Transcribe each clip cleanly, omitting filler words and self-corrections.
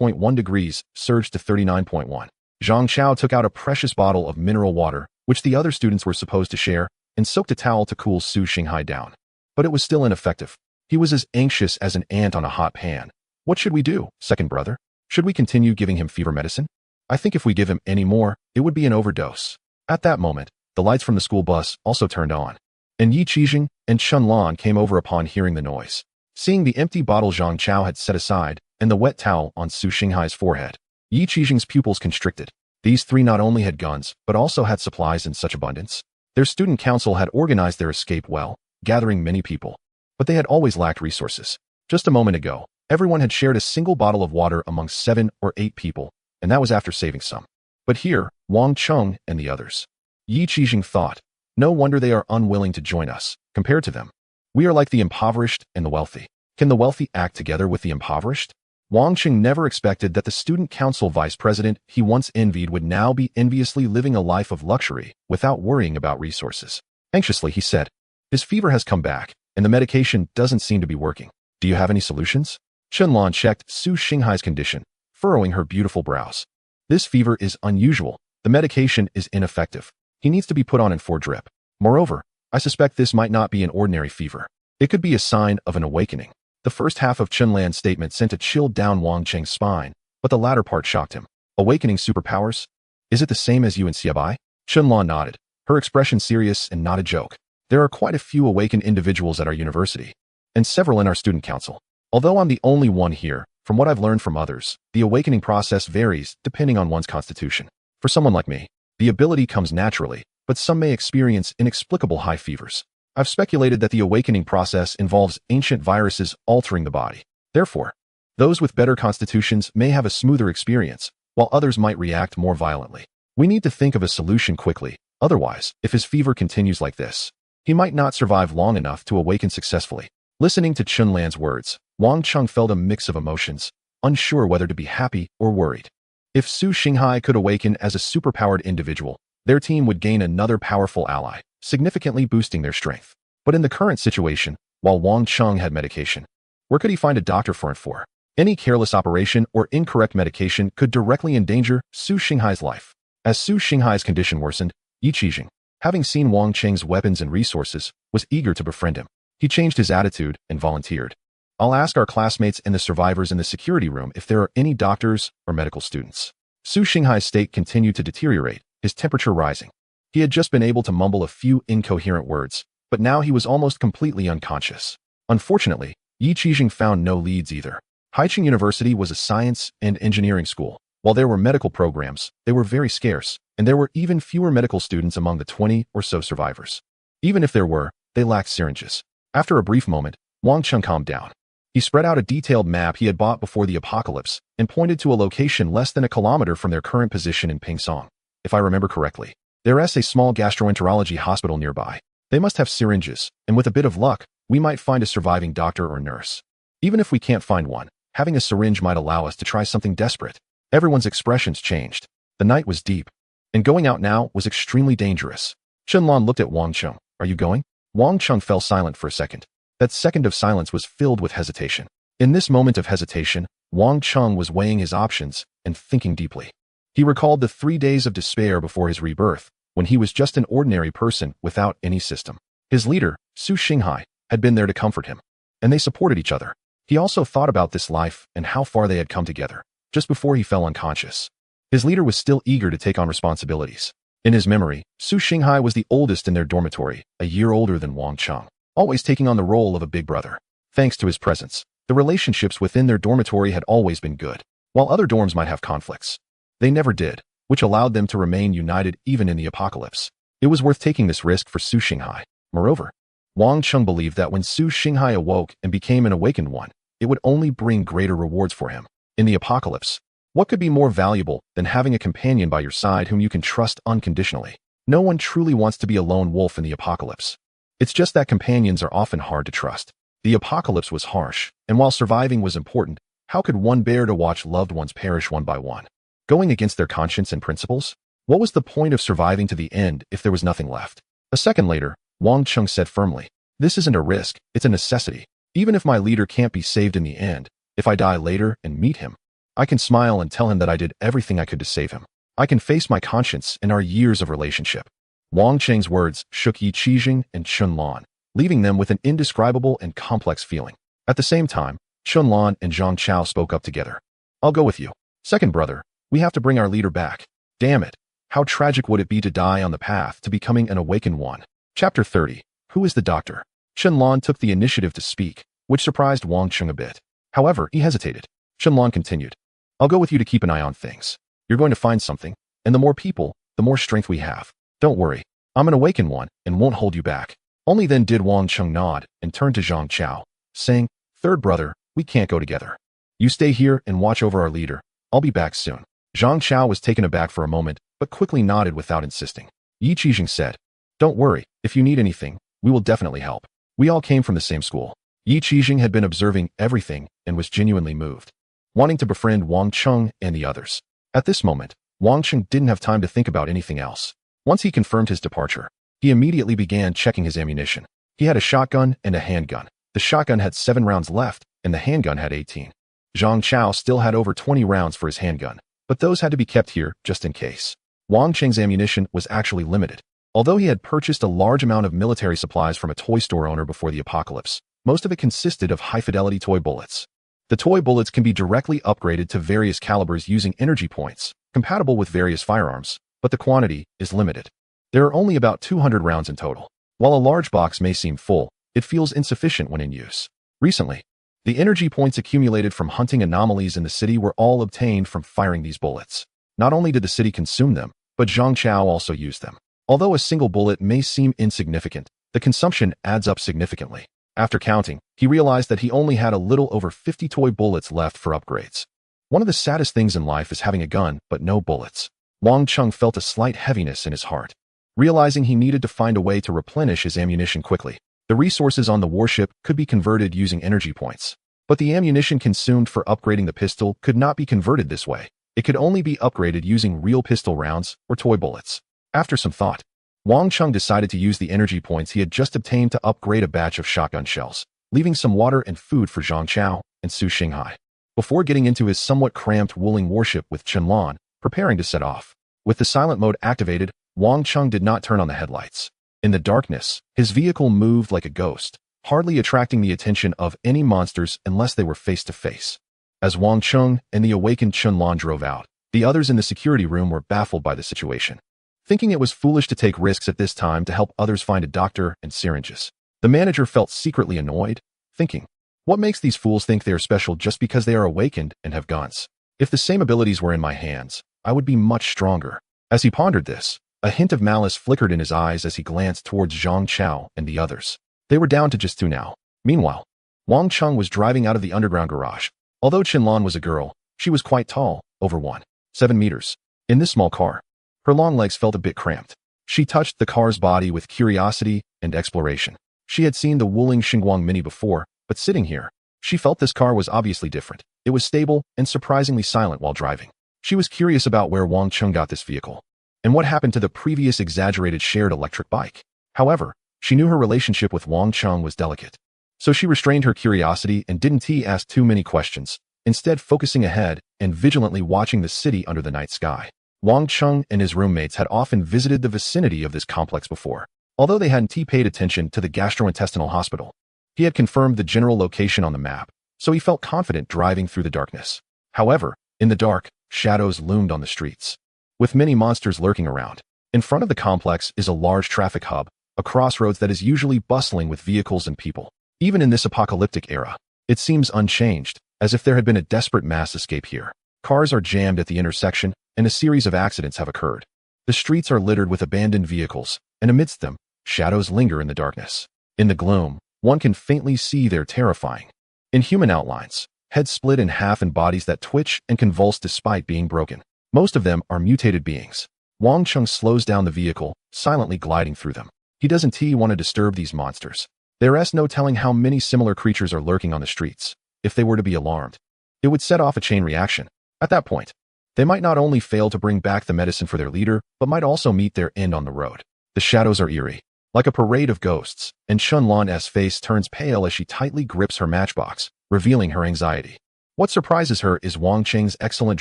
38.1 degrees surged to 39.1. Zhang Chao took out a precious bottle of mineral water, which the other students were supposed to share, and soaked a towel to cool Su Xinghai down. But it was still ineffective. He was as anxious as an ant on a hot pan. What should we do, second brother? Should we continue giving him fever medicine? I think if we give him any more, it would be an overdose. At that moment, the lights from the school bus also turned on, and Yi Qijing and Chun Lan came over upon hearing the noise. Seeing the empty bottle Zhang Chao had set aside and the wet towel on Su Xinghai's forehead, Yi Qijing's pupils constricted. These three not only had guns, but also had supplies in such abundance. Their student council had organized their escape well, gathering many people. But they had always lacked resources. Just a moment ago, everyone had shared a single bottle of water among 7 or 8 people, and that was after saving some. But here, Wang Cheng and the others. Yi Qijing thought, no wonder they are unwilling to join us, compared to them. We are like the impoverished and the wealthy. Can the wealthy act together with the impoverished? Wang Cheng never expected that the student council vice president he once envied would now be enviously living a life of luxury without worrying about resources. Anxiously, he said, his fever has come back, and the medication doesn't seem to be working. Do you have any solutions? Chun Lan checked Su Xinghai's condition, furrowing her beautiful brows. This fever is unusual. The medication is ineffective. He needs to be put on in 4 drip. Moreover, I suspect this might not be an ordinary fever. It could be a sign of an awakening. The first half of Chun Lan's statement sent a chill down Wang Cheng's spine, but the latter part shocked him. Awakening superpowers? Is it the same as you and Xiaobai? Chun Lan nodded, her expression serious and not a joke. There are quite a few awakened individuals at our university, and several in our student council. Although I'm the only one here, from what I've learned from others, the awakening process varies depending on one's constitution. For someone like me, the ability comes naturally, but some may experience inexplicable high fevers. I've speculated that the awakening process involves ancient viruses altering the body. Therefore, those with better constitutions may have a smoother experience, while others might react more violently. We need to think of a solution quickly. Otherwise, if his fever continues like this, he might not survive long enough to awaken successfully. Listening to Chun Lan's words, Wang Cheng felt a mix of emotions, unsure whether to be happy or worried. If Su Xinghai could awaken as a superpowered individual, their team would gain another powerful ally, significantly boosting their strength. But in the current situation, while Wang Cheng had medication, where could he find a doctor for it for? Any careless operation or incorrect medication could directly endanger Su Xinghai's life. As Su Xinghai's condition worsened, Yi Qijing, having seen Wang Cheng's weapons and resources, was eager to befriend him. He changed his attitude and volunteered. I'll ask our classmates and the survivors in the security room if there are any doctors or medical students. Su Xinghai's state continued to deteriorate, his temperature rising. He had just been able to mumble a few incoherent words, but now he was almost completely unconscious. Unfortunately, Yi Qijing found no leads either. Haicheng University was a science and engineering school. While there were medical programs, they were very scarce, and there were even fewer medical students among the 20 or so survivors. Even if there were, they lacked syringes. After a brief moment, Wang Cheng calmed down. He spread out a detailed map he had bought before the apocalypse and pointed to a location less than a kilometer from their current position in Pingsong. If I remember correctly, there is a small gastroenterology hospital nearby. They must have syringes, and with a bit of luck, we might find a surviving doctor or nurse. Even if we can't find one, having a syringe might allow us to try something desperate. Everyone's expressions changed. The night was deep, and going out now was extremely dangerous. Chun Lan looked at Wang Cheng. Are you going? Wang Cheng fell silent for a second. That second of silence was filled with hesitation. In this moment of hesitation, Wang Cheng was weighing his options and thinking deeply. He recalled the 3 days of despair before his rebirth, when he was just an ordinary person without any system. His leader, Su Xinghai, had been there to comfort him, and they supported each other. He also thought about this life and how far they had come together, just before he fell unconscious. His leader was still eager to take on responsibilities. In his memory, Su Xinghai was the oldest in their dormitory, a year older than Wang Cheng, always taking on the role of a big brother. Thanks to his presence, the relationships within their dormitory had always been good. While other dorms might have conflicts, they never did, which allowed them to remain united even in the apocalypse. It was worth taking this risk for Su Xinghai. Moreover, Wang Cheng believed that when Su Xinghai awoke and became an awakened one, it would only bring greater rewards for him. In the apocalypse, what could be more valuable than having a companion by your side whom you can trust unconditionally? No one truly wants to be a lone wolf in the apocalypse. It's just that companions are often hard to trust. The apocalypse was harsh, and while surviving was important, how could one bear to watch loved ones perish one by one, going against their conscience and principles? What was the point of surviving to the end if there was nothing left? A second later, Wang Cheng said firmly, "This isn't a risk, it's a necessity. Even if my leader can't be saved in the end, if I die later and meet him, I can smile and tell him that I did everything I could to save him. I can face my conscience and our years of relationship. Wang Cheng's words shook Yi Qijing and Chun Lan, leaving them with an indescribable and complex feeling. At the same time, Chun Lan and Zhang Chao spoke up together. I'll go with you. Second brother, we have to bring our leader back. Damn it. How tragic would it be to die on the path to becoming an awakened one? Chapter 30. Who is the doctor? Chun Lan took the initiative to speak, which surprised Wang Cheng a bit. However, he hesitated. Chun Lan continued. I'll go with you to keep an eye on things. You're going to find something, and the more people, the more strength we have. Don't worry. I'm an awakened one and won't hold you back. Only then did Wang Cheng nod and turn to Zhang Chao, saying, Third brother, we can't go together. You stay here and watch over our leader. I'll be back soon. Zhang Chao was taken aback for a moment, but quickly nodded without insisting. Yi Qijing said, Don't worry, if you need anything, we will definitely help. We all came from the same school. Yi Qijing had been observing everything and was genuinely moved, wanting to befriend Wang Cheng and the others. At this moment, Wang Cheng didn't have time to think about anything else. Once he confirmed his departure, he immediately began checking his ammunition. He had a shotgun and a handgun. The shotgun had 7 rounds left, and the handgun had 18. Zhang Chao still had over 20 rounds for his handgun, but those had to be kept here just in case. Wang Cheng's ammunition was actually limited. Although he had purchased a large amount of military supplies from a toy store owner before the apocalypse, most of it consisted of high-fidelity toy bullets. The toy bullets can be directly upgraded to various calibers using energy points, compatible with various firearms, but the quantity is limited. There are only about 200 rounds in total. While a large box may seem full, it feels insufficient when in use. Recently, the energy points accumulated from hunting anomalies in the city were all obtained from firing these bullets. Not only did the city consume them, but Zhang Chao also used them. Although a single bullet may seem insignificant, the consumption adds up significantly. After counting, he realized that he only had a little over 50 toy bullets left for upgrades. One of the saddest things in life is having a gun, but no bullets. Wang Cheng felt a slight heaviness in his heart, realizing he needed to find a way to replenish his ammunition quickly. The resources on the warship could be converted using energy points, but the ammunition consumed for upgrading the pistol could not be converted this way. It could only be upgraded using real pistol rounds or toy bullets. After some thought, Wang Cheng decided to use the energy points he had just obtained to upgrade a batch of shotgun shells, leaving some water and food for Zhang Chao and Su Xinghai, before getting into his somewhat cramped Wuling warship with Chun Lan, preparing to set off. With the silent mode activated, Wang Cheng did not turn on the headlights. In the darkness, his vehicle moved like a ghost, hardly attracting the attention of any monsters unless they were face to face. As Wang Cheng and the awakened Chun Lan drove out, the others in the security room were baffled by the situation, thinking it was foolish to take risks at this time to help others find a doctor and syringes. The manager felt secretly annoyed, thinking, what makes these fools think they are special just because they are awakened and have guns? If the same abilities were in my hands, I would be much stronger. As he pondered this, a hint of malice flickered in his eyes as he glanced towards Zhang Chao and the others. They were down to just 2 now. Meanwhile, Wang Cheng was driving out of the underground garage. Although Chun Lan was a girl, she was quite tall, over 1.7 meters. In this small car, her long legs felt a bit cramped. She touched the car's body with curiosity and exploration. She had seen the Wuling Xingguang Mini before, but sitting here, she felt this car was obviously different. It was stable and surprisingly silent while driving. She was curious about where Wang Cheng got this vehicle, and what happened to the previous exaggerated shared electric bike. However, she knew her relationship with Wang Cheng was delicate, so she restrained her curiosity and didn't ask too many questions, instead focusing ahead and vigilantly watching the city under the night sky. Wang Cheng and his roommates had often visited the vicinity of this complex before. Although they hadn't paid attention to the gastrointestinal hospital, he had confirmed the general location on the map, so he felt confident driving through the darkness. However, in the dark, shadows loomed on the streets, with many monsters lurking around. In front of the complex is a large traffic hub, a crossroads that is usually bustling with vehicles and people. Even in this apocalyptic era, it seems unchanged, as if there had been a desperate mass escape here. Cars are jammed at the intersection, and a series of accidents have occurred. The streets are littered with abandoned vehicles, and amidst them, shadows linger in the darkness. In the gloom, one can faintly see their terrifying, inhuman outlines, heads split in half and bodies that twitch and convulse despite being broken. Most of them are mutated beings. Wang Cheng slows down the vehicle, silently gliding through them. He doesn't want to disturb these monsters. There's no telling how many similar creatures are lurking on the streets. If they were to be alarmed, it would set off a chain reaction. At that point, they might not only fail to bring back the medicine for their leader, but might also meet their end on the road. The shadows are eerie, like a parade of ghosts, and Chun Lan's face turns pale as she tightly grips her matchbox, revealing her anxiety. What surprises her is Wang Qing's excellent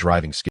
driving skills.